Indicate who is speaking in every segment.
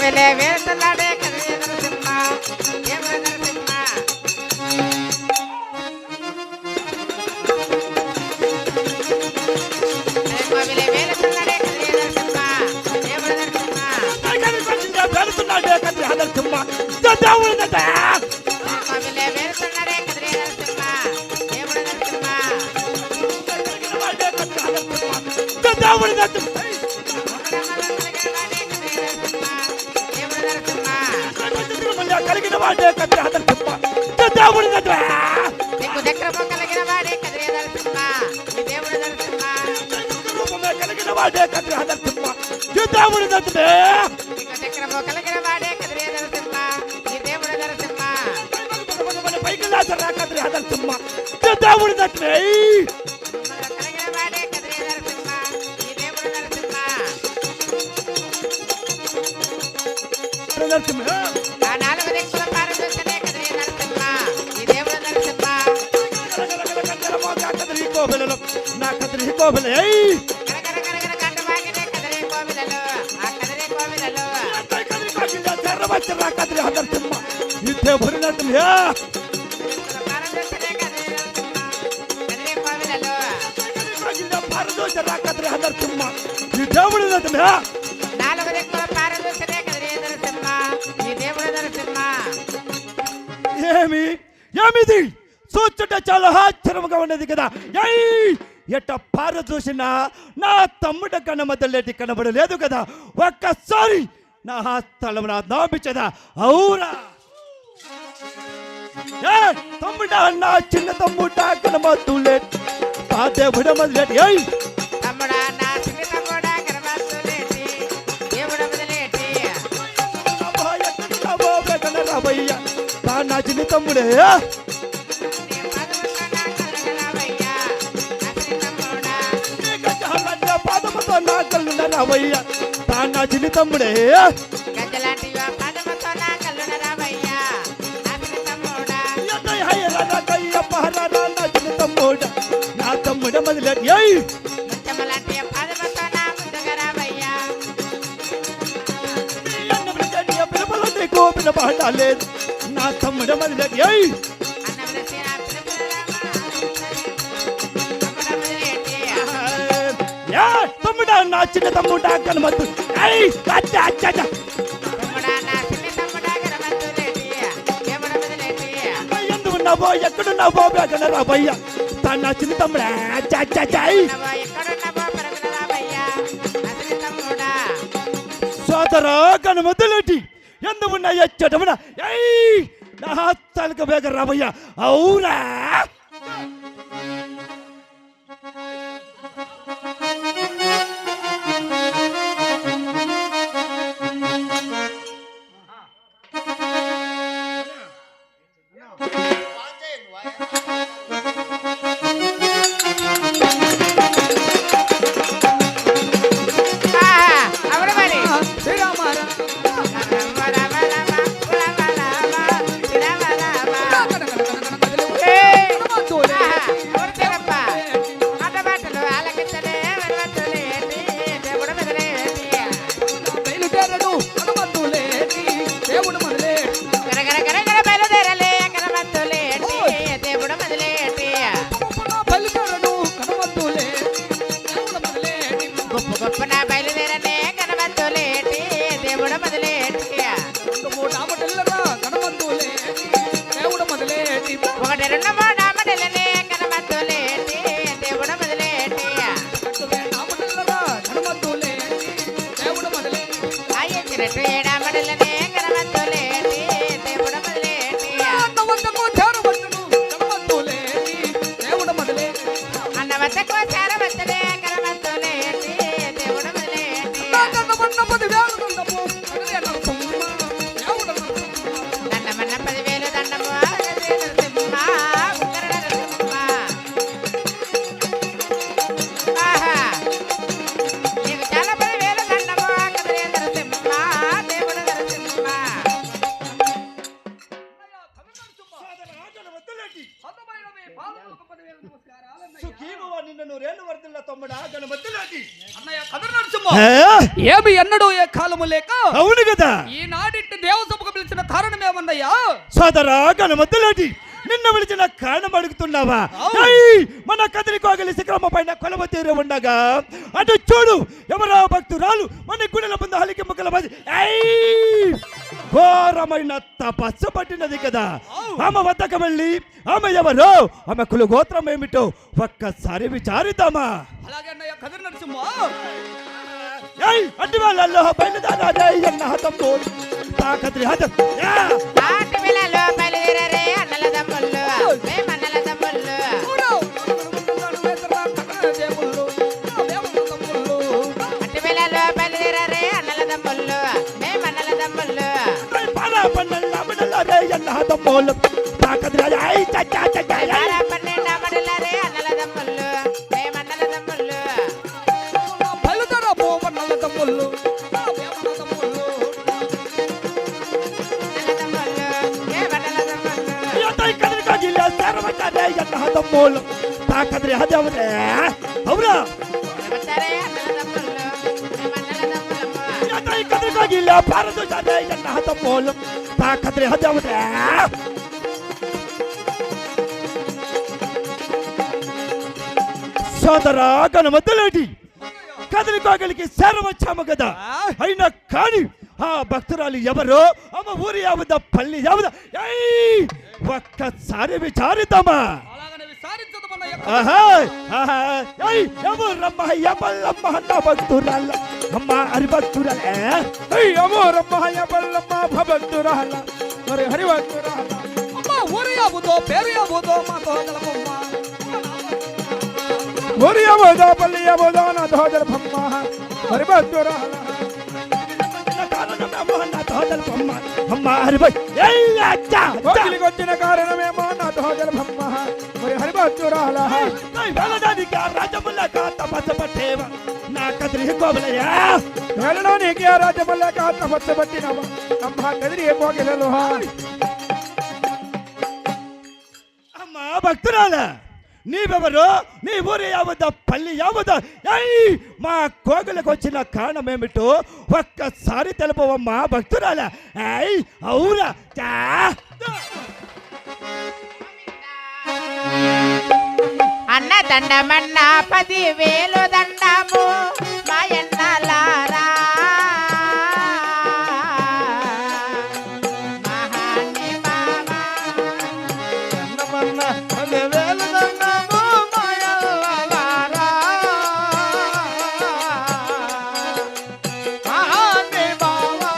Speaker 1: కోవిలే వేస్తున్నాడే కదిలే నరసింహ దేవుడ నరసింహ కోవిలే వేస్తున్నాడే కదిలే నరసింహ దేవుడ నరసింహ
Speaker 2: వేలుతున్నాడే కదిలే నరసింహ దేవుడ నరసింహ
Speaker 1: కోవిలే వేస్తున్నాడే కదిలే నరసింహ దేవుడ నరసింహ
Speaker 2: దేవుడ నరసింహ కలిగిన వాడే కదిలే నరసింహ దేవుడ నరసింహ
Speaker 1: నీకు చక్రము కలిగిన వాడే కదిలే నరసింహ ఈ దేవుడ నరసింహ
Speaker 2: కలిగిన వాడే కదిలే నరసింహ దేవుడ నరసింహ
Speaker 1: నీకు చక్రము కలిగిన వాడే కదిలే నరసింహ ఈ దేవుడ నరసింహ
Speaker 2: పైకి లాసరా కదిలే నరసింహ దేవుడ నరసింహ
Speaker 1: కలిగిన వాడే కదిలే నరసింహ ఈ దేవుడ నరసింహ
Speaker 2: నరసింహ
Speaker 1: ఆ నాలుగు దిక్కుల పారదర్శనే కదిలే నరసింహ ఈ దేవుడ నరసింహ
Speaker 2: నా కదిలి కోబెల
Speaker 1: కరకర కరకర కంటవాగినే కదిలే కోవిలలో ఆ కదిలే కోవిలలో
Speaker 2: కదిలి నరసింహ ఈ దేవుడి నరసింహ
Speaker 1: పారదర్శనే కదిలే నరసింహ కదిలే కోవిలలో
Speaker 2: కదిలి నరసింహ ఈ దేవుడి నరసింహ
Speaker 1: నాలుగు దిక్కుల పారదర్శనే కదిలే నరసింహ ఈ దేవుడ నరసింహ
Speaker 2: ఏమిది చూచుంటే చాలా ఆశ్చర్యంగా ఉన్నది కదా ఎట్ట పార చూసినా నా తమ్ముడు కన్న మధ్యలేటి కనబడలేదు కదా ఒక్కసారి నా స్థలం నా నాపించదా అవురా తమ్ముడా నా చిన్న తమ్ముడా కనబడులే ఆ దేవుడ మొదలెట్టి
Speaker 1: తమ్ముడా నా చిన్న తమ్ముడా కనబడులేటి దేవుడ మొదలెట్టి
Speaker 2: రాబయ్యా నా చిన్న తమ్ముడే పాదముతో నా కళ్ళు రావయ్యా నా చిన్న తమ్ముడే
Speaker 1: గజలాంటి పాదముతో నా కళ్ళు రావయ్యా నా చిన్న తమ్ముడా
Speaker 2: నా చిన్న తమ్ముడా నా తమ్ముడే మొదలెట్టి
Speaker 1: ముచ్చమలాంటి పాదముతో నా ముందుగా రావయ్యా
Speaker 2: పిలుపులు కోపిన పాడలేదు నా తమ్ముడే మొదలెట్టి తమ్ముడా నా చిన్న తమ్ముడా కనమద్దు ఎందుకున్నావో ఎక్కడున్నావో బేగన రాబయ్యా నా చిన్న తమ్ముడా సోదరా కనమద్దులేటి ఎందుకున్నా ఎచ్చటమునా నా హాస్తాలకు బేగ రాబయ్యా అవురా సుఖీభవ నిన్ను నూరేళ్ళు వర్తిల్ల తమ్ముడా గణమధ్యలోకి.
Speaker 3: అన్నయ్య కదరు నరసింహ
Speaker 2: ఏ?
Speaker 3: ఏమి ఎన్నడూ ఏ కాలము లేక
Speaker 2: అవును కదా
Speaker 3: ఈనాడింటి దేవసభకు పిలిచిన కారణం ఏమన్నయ్యా?
Speaker 2: సోదరా గణమధ్యలోటి నిన్ను పిలిచిన కారణం అడుగుతున్నావా?
Speaker 3: అవును.
Speaker 2: ఏయ్! మన కదిరికోగలి శిఖరమ పైన కొలవ తీరు ఉండగా అటు చూడు ఎవరో భక్తురాలు మన గుడిల ముందు హలికి ముక్కల మధ్య ఘోరమైన తపస్సు పట్టినది కదా. ఆమె వద్దకు వెళ్ళి ఆమె ఎవరో ఆమె కుల గోత్రం ఏమిటో ఒక్కసారి విచారిద్దామా?
Speaker 3: అలాగే అన్నయ్య కదరు నరసింహ
Speaker 2: అటు వాళ్ళల్లో బయలుదేరాడే అన్న హతంతో తాకద్రి హతం
Speaker 1: ఆటి వేళలో బయలుదేరరే అన్నల దమ్ముళ్ళు మేమన్నల దమ్ముళ్ళు అటు వేళలో బయలుదేరరే అన్నల దమ్ముళ్ళు మేమన్నల దమ్ముళ్ళు పన్నెండు అమడులరే అన్నల దమ్ముళ్ళు మేమన్నల దమ్ముళ్ళు
Speaker 3: బయలుదేరా పోవన్నల తమ్ముళ్ళు
Speaker 1: అన్నల దమ్ముళ్ళు మేమన్నల దమ్ముళ్ళు
Speaker 2: అవునా
Speaker 1: చెబుతారే అన్నల దమ్ముళ్ళు మేమన్నల దమ్ములమ్మ
Speaker 2: సోదరా గణమద్దలేటి కదిలికోగలికి చేరవచ్చాము కదా. అయినా కానీ ఆ భక్తురాలు ఎవరో ఆమె ఊరి యావద పల్లి యావద ఒక్కసారి విచారిద్దామా?
Speaker 3: అలాగనే విచారించదమన్నయ్య.
Speaker 2: ఆహా ఆహా ఎవరమ్మ ఎవల్లమ్మ అన్న భక్తురాల అమ్మ హరి భక్తురాల ఎవరమ్మ ఎవల్లమ్మ భక్తురాల మరి హరి భక్తురాల
Speaker 3: అమ్మ ఊరు యాబుదో పేరు యాబుదో మాతో గలపమ్మ
Speaker 2: ఊరి యావద పల్లి యావద నా దోదల బొమ్మ హరి భక్తురాల అమ్మ హరి వచ్చిన కారణమేమో నా దోదల బొమ్మ మరి హరి భక్తురాల వెళ్ళడానికి ఆ రాజముల్లక తపస్సు పట్టేవ నా కదిరి కోబలయ్యా వెళ్ళడానికి ఆ రాజముల్లక తపస్సు పట్టినవ అమ్మ కదిరి కోగిలలో అమ్మ భక్తురాల నీవెవరు? నీ ఊరి యావద పల్లి యావద మా కోగలకు వచ్చిన కారణం ఏమిటో ఒక్కసారి తెలుపవమ్మా భక్తురాల. అవునా
Speaker 1: అన్న దండమన్న 10,000 దండము మాయన్నలారా మహాన్ని మామా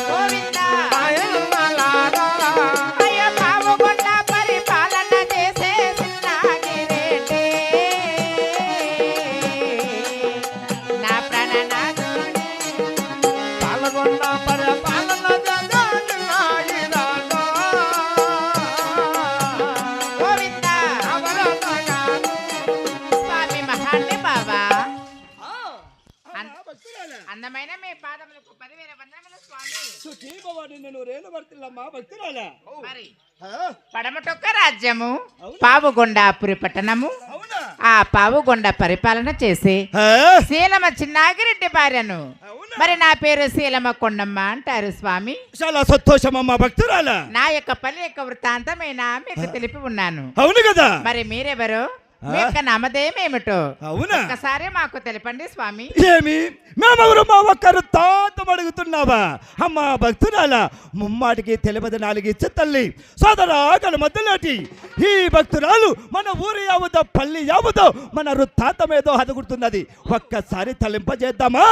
Speaker 1: గోవిందా అయ్య పావుగొండ పరిపాలన చేసే సిన్నాగిరెడ్డి నా ప్రాణనాథుని
Speaker 2: పాల్గొన్న పరిపాలన
Speaker 1: గోవిందా స్వామి మహాన్ని బాబా అందమైన మీ పాదములకు 10,000 వందనములు స్వామి. మరి పడమటొక్క రాజ్యము పావుగొండాపురి పట్టణము ఆ పావుగొండ పరిపాలన చేసి శీలమ చిన్నాగిరెడ్డి భార్యను. మరి నా పేరు శీలమ కొండమ్మ అంటారు స్వామి.
Speaker 2: చాలా సంతోషమమ్మా భక్తురాల.
Speaker 1: నా యొక్క పని యొక్క వృత్తాంతమైన మీకు తెలిపి ఉన్నాను.
Speaker 2: అవును కదా.
Speaker 1: మరి మీరెవరు? మీ యొక్క నామధేయమేమిటో
Speaker 2: అవునా
Speaker 1: ఒకసారి మాకు తెలపండి స్వామి.
Speaker 2: ఏమి మేమెవరు మా ఒక్కరు తాతం అడుగుతున్నావా? అమ్మా భక్తురాల ముమ్మాటికి తెలియదు 4 ఇచ్చే తల్లి సోదరా గణమద్దలేటి ఈ భక్తురాలు మన ఊరి యావద పల్లి యావదో మన వృత్తాంతమేదో హదగుడుతున్నది. ఒక్కసారి తలింపజేద్దామా?